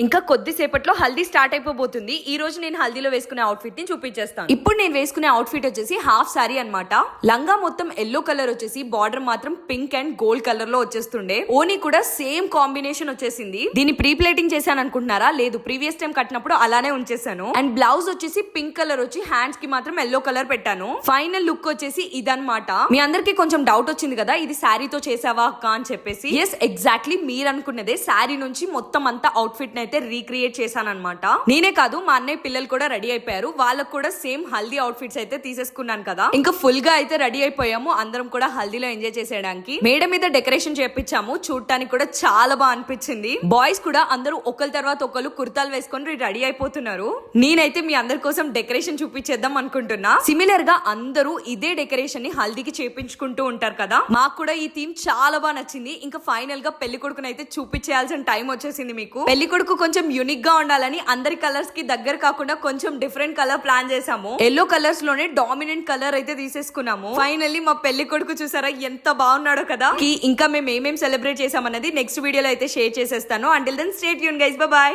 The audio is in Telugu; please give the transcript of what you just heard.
ఇంకా కొద్దిసేపట్లో హల్దీ స్టార్ట్ అయిపోబోతుంది. ఈ రోజు నేను హల్దీలో వేసుకునే అవుట్ఫిట్ ని చూపించేస్తాను. ఇప్పుడు నేను వేసుకునే అవుట్ఫిట్ వచ్చేసి హాఫ్ సారీ అన్నమాట. లంగా మొత్తం ఎల్లో కలర్ వచ్చేసి బార్డర్ మాత్రం పింక్ అండ్ గోల్డ్ కలర్ లో వచ్చేస్తుండే. ఓని కూడా సేమ్ కాంబినేషన్ వచ్చేసింది. దీన్ని ప్రీ ప్లేటింగ్ చేశాను అనుకుంటున్నారా? లేదు, ప్రీవియస్ టైం కట్టినప్పుడు అలానే ఉంచేసాను. అండ్ బ్లౌజ్ వచ్చేసి పింక్ కలర్ వచ్చి హ్యాండ్స్ కి మాత్రం ఎల్లో కలర్ పెట్టాను. ఫైనల్ లుక్ వచ్చేసి ఇదన్నమాట. మీ అందరికి కొంచెం డౌట్ వచ్చింది కదా, ఇది శారీతో చేసావా అక్క అని చెప్పేసి. ఎస్, ఎగ్జాక్ట్లీ మీరు అనుకున్నదే. శారీ నుంచి మొత్తం అంతా అవుట్ఫిట్ అయితే రీక్రియేట్ చేశాను అనమాట. నేనే కాదు, మా అన్నయ్య పిల్లలు కూడా రెడీ అయిపోయారు. వాళ్ళకు కూడా సేమ్ హల్దీ అవుట్ఫిట్స్ అయితే తీసేసుకున్నాను కదా. ఇంకా ఫుల్ గా అయితే రెడీ అయిపోయాము. అందరం కూడా హల్దీలో ఎంజాయ్ చేసేయడానికి మేడ మీద డెకరేషన్ చేపించాము. చూడటానికి కూడా చాలా బాగా అనిపించింది. బాయ్స్ కూడా అందరూ ఒకరి తర్వాత ఒకరు కుర్తాలు వేసుకొని రెడీ అయిపోతున్నారు. నేనైతే మీ అందరి కోసం డెకరేషన్ చూపించేద్దాం అనుకుంటున్నా. సిమిలర్ గా అందరూ ఇదే డెకరేషన్ ని హల్దీకి చేపించుకుంటూ ఉంటారు కదా. మాకు కూడా ఈ థీమ్ చాలా బాగా నచ్చింది. ఇంకా ఫైనల్ గా పెళ్లి కొడుకుని అయితే చూపించేయాల్సిన టైం వచ్చేసింది. మీకు పెళ్లి కొడుకు కొంచెం యూనిక్ గా ఉండాలని అందరి కలర్స్ కి దగ్గర కాకుండా కొంచెం డిఫరెంట్ కలర్ ప్లాన్ చేసాము. ఎల్లో కలర్స్ లోనే డామినెంట్ కలర్ అయితే తీసేసుకున్నాము. ఫైనల్లీ మా పెళ్లి కొడుకు చూసారా ఎంత బాగున్నాడో కదా. ఇంకా మేము ఏమేం సెలబ్రేట్ చేసామన్నది నెక్స్ట్ వీడియోలో అయితే షేర్ చేసేస్తాను. Until then stay tuned guys, bye by.